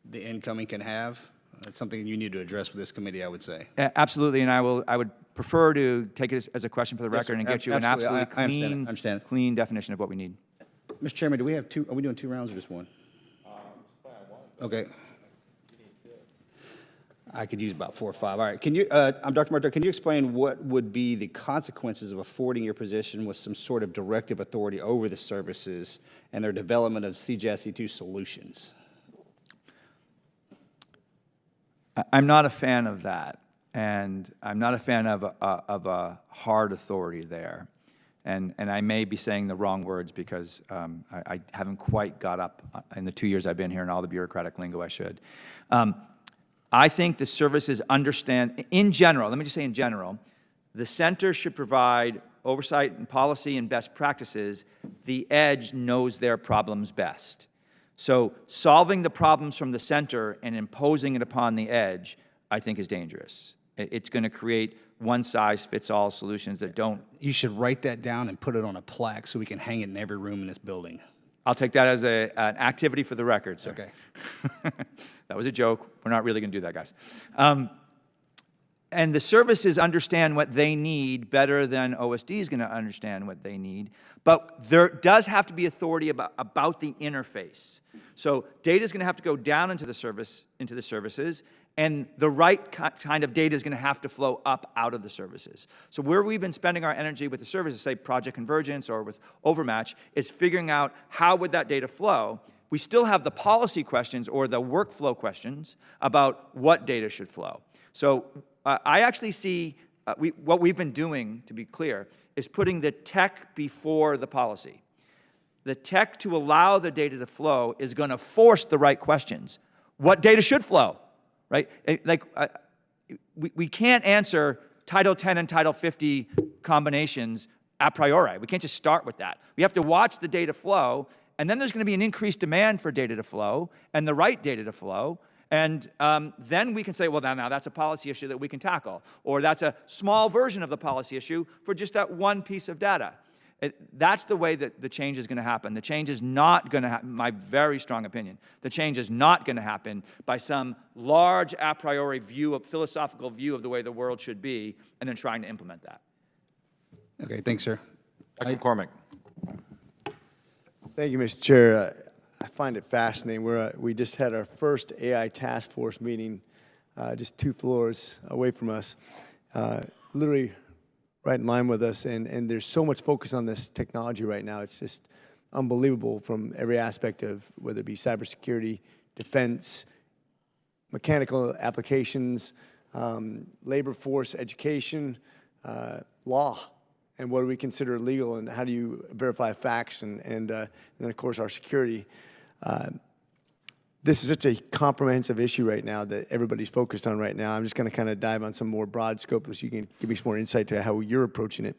the incoming can have. That's something you need to address with this committee, I would say. Absolutely, and I would prefer to take it as a question for the record and get you an absolutely clean definition of what we need. Mr. Chairman, do we have two? Are we doing 2 rounds or just one? Okay. I could use about 4 or 5. All right. Can you, I'm Dr. Martel, can you explain what would be the consequences of affording your position with some sort of directive authority over the services and their development of CJSC2 solutions? I'm not a fan of that, and I'm not a fan of a hard authority there. And I may be saying the wrong words because I haven't quite got up in the 2 years I've been here and all the bureaucratic lingo I should. I think the services understand, in general, let me just say in general, the center should provide oversight and policy and best practices. The edge knows their problems best. So solving the problems from the center and imposing it upon the edge, I think, is dangerous. It's going to create one-size-fits-all solutions that don't. You should write that down and put it on a plaque so we can hang it in every room in this building. I'll take that as an activity for the record, sir. Okay. That was a joke. We're not really going to do that, guys. And the services understand what they need better than OSD is going to understand what they need. But there does have to be authority about the interface. So data is going to have to go down into the services, and the right kind of data is going to have to flow up out of the services. So where we've been spending our energy with the services, say Project Convergence or with Overmatch, is figuring out how would that data flow. We still have the policy questions or the workflow questions about what data should flow. So I actually see what we've been doing, to be clear, is putting the tech before the policy. The tech to allow the data to flow is going to force the right questions. What data should flow? Right? We can't answer Title 10 and Title 50 combinations a priori. We can't just start with that. We have to watch the data flow, and then there's going to be an increased demand for data to flow and the right data to flow. And then we can say, well, now that's a policy issue that we can tackle. Or that's a small version of the policy issue for just that one piece of data. That's the way that the change is going to happen. The change is not going to happen, my very strong opinion, the change is not going to happen by some large a priori view, philosophical view of the way the world should be, and then trying to implement that. Okay, thanks, sir. Dr. McCormick. Thank you, Mr. Chair. I find it fascinating. We just had our first AI task force meeting just 2 floors away from us, literally right in line with us, and there's so much focus on this technology right now. It's just unbelievable from every aspect of whether it be cybersecurity, defense, mechanical applications, labor force, education, law, and what do we consider legal, and how do you verify facts, and then of course our security. this is such a comprehensive issue right now that everybody's focused on right now. I'm just going to kind of dive on some more broad scope so you can give me some more insight to how you're approaching it.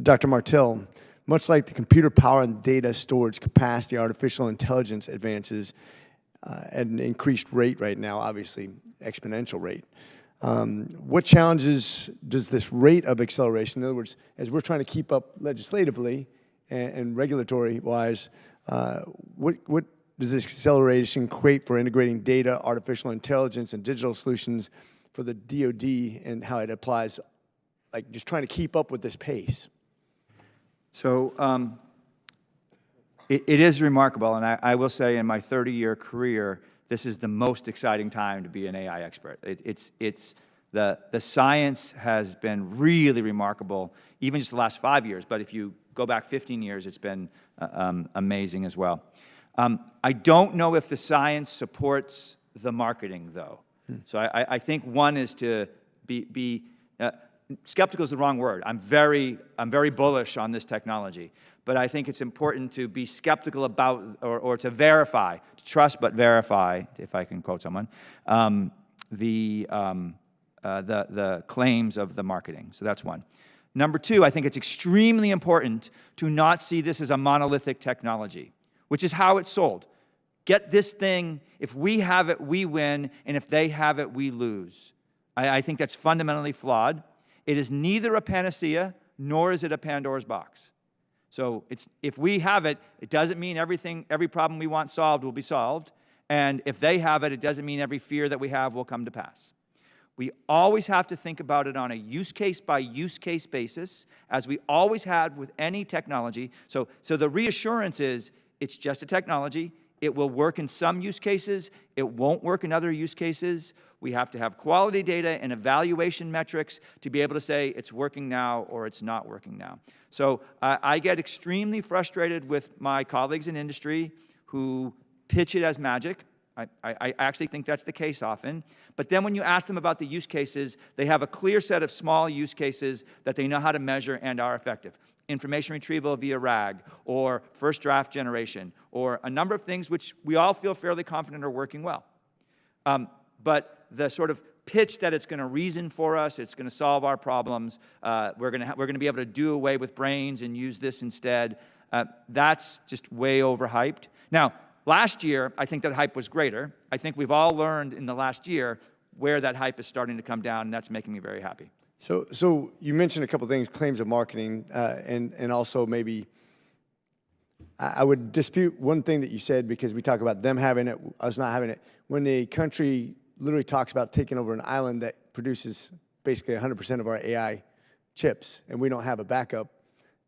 Dr. Martell, much like the computer power and data storage capacity, artificial intelligence advances at an increased rate right now, obviously exponential rate. What challenges does this rate of acceleration, in other words, as we're trying to keep up legislatively and regulatory-wise, what does this acceleration create for integrating data, artificial intelligence, and digital solutions for the DOD and how it applies, like just trying to keep up with this pace? So it is remarkable, and I will say in my 30-year career, this is the most exciting time to be an AI expert. The science has been really remarkable, even just the last 5 years, but if you go back 15 years, it's been amazing as well. I don't know if the science supports the marketing, though. So I think one is to be skeptical is the wrong word. I'm very bullish on this technology, but I think it's important to be skeptical about or to verify, to trust but verify, if I can quote someone, the claims of the marketing. So that's one. Number two, I think it's extremely important to not see this as a monolithic technology, which is how it's sold. Get this thing, if we have it, we win, and if they have it, we lose. I think that's fundamentally flawed. It is neither a panacea, nor is it a Pandora's box. So if we have it, it doesn't mean every problem we want solved will be solved, and if they have it, it doesn't mean every fear that we have will come to pass. We always have to think about it on a use case by use case basis, as we always had with any technology. So the reassurance is, it's just a technology. It will work in some use cases. It won't work in other use cases. We have to have quality data and evaluation metrics to be able to say it's working now or it's not working now. So I get extremely frustrated with my colleagues in industry who pitch it as magic. I actually think that's the case often. But then when you ask them about the use cases, they have a clear set of small use cases that they know how to measure and are effective. Information retrieval via RAG, or first draft generation, or a number of things which we all feel fairly confident are working well. But the sort of pitch that it's going to reason for us, it's going to solve our problems, we're going to be able to do away with brains and use this instead, that's just way overhyped. Now, last year, I think that hype was greater. I think we've all learned in the last year where that hype is starting to come down, and that's making me very happy. So you mentioned a couple things, claims of marketing, and also maybe I would dispute one thing that you said, because we talk about them having it, us not having it. When a country literally talks about taking over an island that produces basically 100% of our AI chips, and we don't have a backup,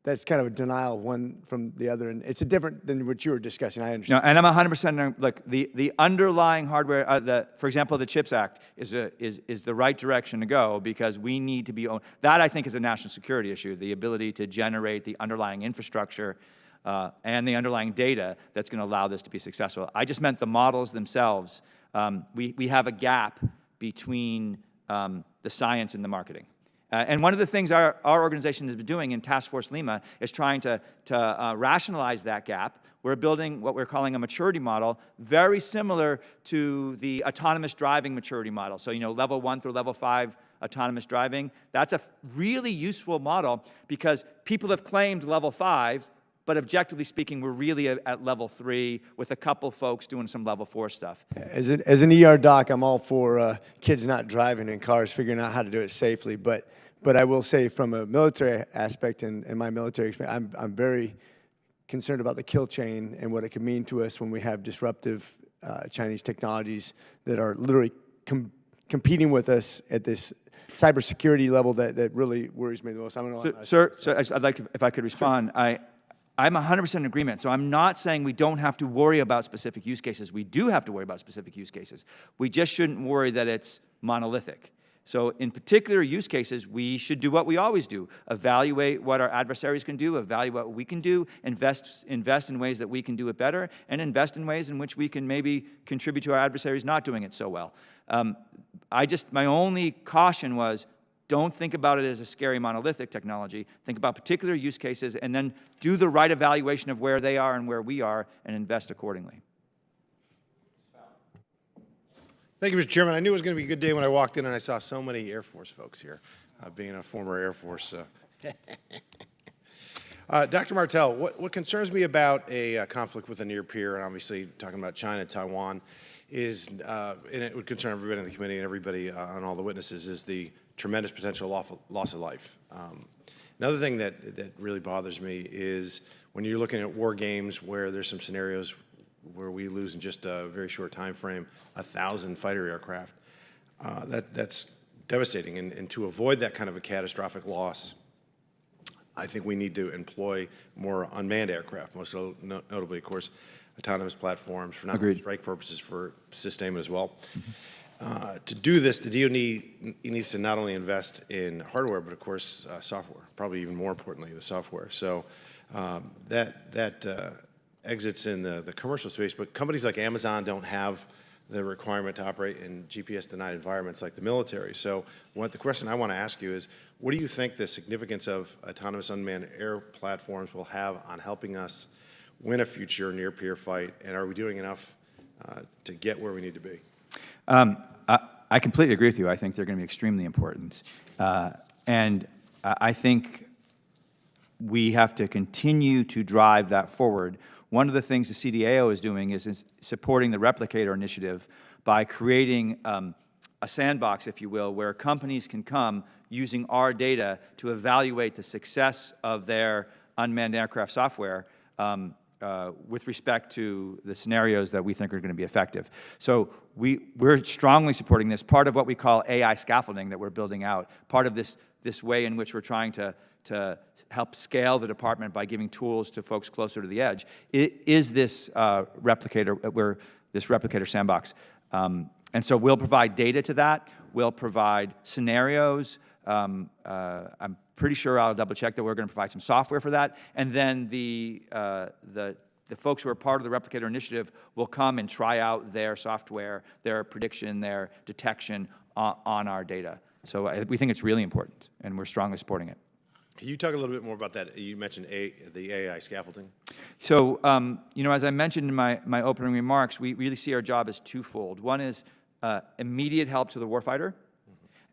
that's kind of a denial one from the other, and it's different than what you were discussing. I understand. No, and I'm 100% look. The underlying hardware, for example, the CHIPS Act is the right direction to go, because we need to be that. I think is a national security issue. The ability to generate the underlying infrastructure and the underlying data that's going to allow this to be successful. I just meant the models themselves. We have a gap between the science and the marketing. And one of the things our organization has been doing in Task Force Lima is trying to rationalize that gap. We're building what we're calling a maturity model, very similar to the autonomous driving maturity model. So, level 1 through level 5 autonomous driving. That's a really useful model, because people have claimed level 5, but objectively speaking, we're really at level 3 with a couple folks doing some level 4 stuff. As an ER doc, I'm all for kids not driving in cars, figuring out how to do it safely. But I will say, from a military aspect and my military experience, I'm very concerned about the kill chain and what it can mean to us when we have disruptive Chinese technologies that are literally competing with us at this cybersecurity level that really worries me the most. I don't know. Sir, I'd like to, if I could respond. I'm 100% in agreement. So I'm not saying we don't have to worry about specific use cases. We do have to worry about specific use cases. We just shouldn't worry that it's monolithic. So in particular use cases, we should do what we always do: evaluate what our adversaries can do, evaluate what we can do, invest in ways that we can do it better, and invest in ways in which we can maybe contribute to our adversaries not doing it so well. My only caution was, don't think about it as a scary monolithic technology. Think about particular use cases, and then do the right evaluation of where they are and where we are, and invest accordingly. Thank you, Mr. Chairman. I knew it was going to be a good day when I walked in and I saw so many Air Force folks here, being a former Air Force. Dr. Martell, what concerns me about a conflict with a near peer, and obviously talking about China, Taiwan, is, and it would concern everybody in the committee and everybody on all the witnesses, is the tremendous potential loss of life. Another thing that really bothers me is when you're looking at war games where there's some scenarios where we lose in just a very short time frame 1,000 fighter aircraft. That's devastating, and to avoid that kind of a catastrophic loss, I think we need to employ more unmanned aircraft, most notably, of course, autonomous platforms for not only strike purposes, for sustainment as well. To do this, the DOD needs to not only invest in hardware, but of course, software, probably even more importantly, the software. So that exits in the commercial space, but companies like Amazon don't have the requirement to operate in GPS-denied environments like the military. So the question I want to ask you is, what do you think the significance of autonomous unmanned air platforms will have on helping us win a future near-peer fight, and are we doing enough to get where we need to be? I completely agree with you. I think they're going to be extremely important. And I think we have to continue to drive that forward. One of the things the CDAO is doing is supporting the Replicator initiative by creating a sandbox, if you will, where companies can come using our data to evaluate the success of their unmanned aircraft software with respect to the scenarios that we think are going to be effective. So we're strongly supporting this. Part of what we call AI scaffolding that we're building out, part of this way in which we're trying to help scale the department by giving tools to folks closer to the edge, is this replicator sandbox. And so we'll provide data to that. We'll provide scenarios. I'm pretty sure I'll double check that we're going to provide some software for that. And then the folks who are part of the Replicator initiative will come and try out their software, their prediction, their detection on our data. So we think it's really important, and we're strongly supporting it. Can you talk a little bit more about that? You mentioned the AI scaffolding. So, as I mentioned in my opening remarks, we really see our job as twofold. One is immediate help to the warfighter,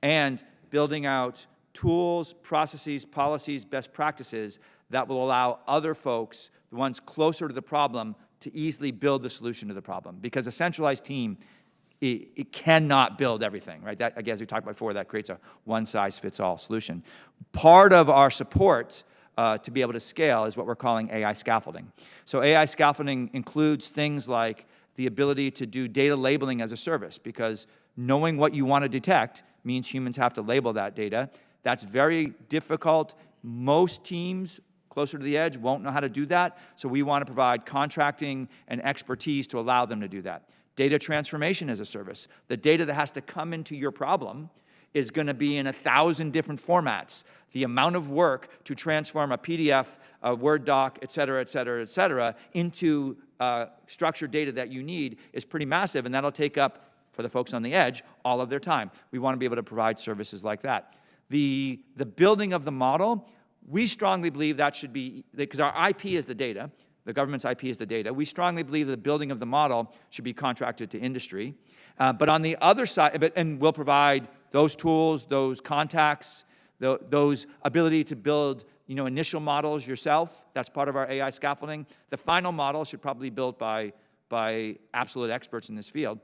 and building out tools, processes, policies, best practices that will allow other folks, the ones closer to the problem, to easily build the solution to the problem. Because a centralized team, it cannot build everything, right? That, again, as we talked about before, that creates a one-size-fits-all solution. Part of our support to be able to scale is what we're calling AI scaffolding. So AI scaffolding includes things like the ability to do data labeling as a service, because knowing what you want to detect means humans have to label that data. That's very difficult. Most teams closer to the edge won't know how to do that, so we want to provide contracting and expertise to allow them to do that. Data transformation as a service. The data that has to come into your problem is going to be in 1,000 different formats. The amount of work to transform a PDF, a Word doc, et cetera, into structured data that you need is pretty massive, and that'll take up, for the folks on the edge, all of their time. We want to be able to provide services like that. The building of the model, we strongly believe that should be, because our IP is the data, the government's IP is the data. We strongly believe the building of the model should be contracted to industry. But on the other side, and we'll provide those tools, those contacts, those ability to build initial models yourself. That's part of our AI scaffolding. The final model should probably be built by absolute experts in this field.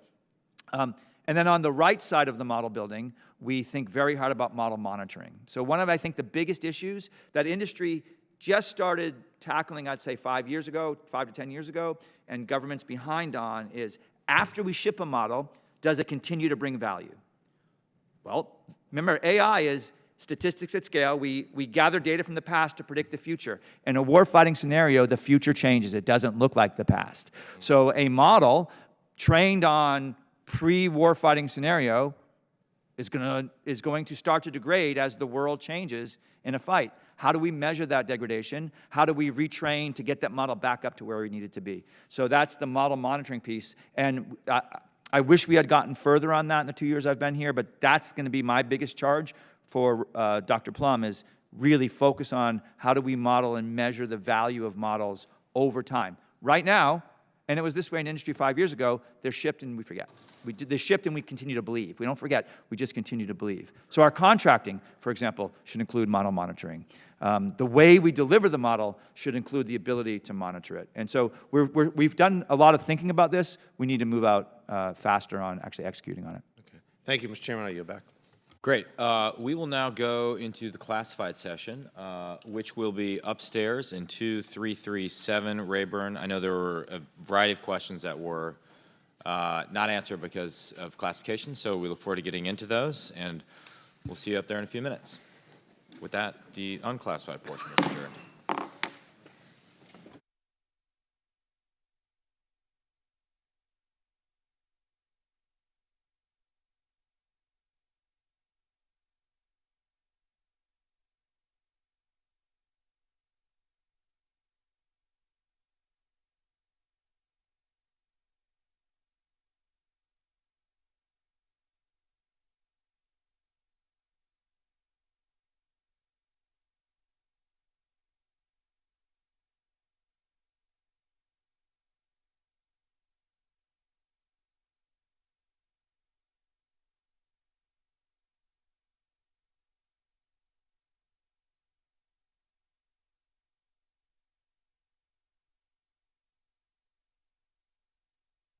And then on the right side of the model building, we think very hard about model monitoring. So one of, I think, the biggest issues that industry just started tackling, I'd say 5 to 10 years ago, and government's behind on is, after we ship a model, does it continue to bring value? Well, remember, AI is statistics at scale. We gather data from the past to predict the future. In a warfighting scenario, the future changes. It doesn't look like the past. So a model trained on pre-warfighting scenario is going to start to degrade as the world changes in a fight. How do we measure that degradation? How do we retrain to get that model back up to where we need it to be? So that's the model monitoring piece. And I wish we had gotten further on that in the 2 years I've been here, but that's going to be my biggest charge for Dr. Plum, is really focus on how do we model and measure the value of models over time. Right now, And it was this way in industry 5 years ago. They're shipped and we forget. They're shipped and we continue to believe. We don't forget, we just continue to believe. So our contracting, for example, should include model monitoring. The way we deliver the model should include the ability to monitor it. And so we've done a lot of thinking about this. We need to move out faster on actually executing on it. Okay. Thank you, Mr. Chairman. I yield back. Great. We will now go into the classified session, which will be upstairs in 2337 Rayburn. I know there were a variety of questions that were not answered because of classification, so we look forward to getting into those, and we'll see you up there in a few minutes. With that, the unclassified portion, Mr. Chair.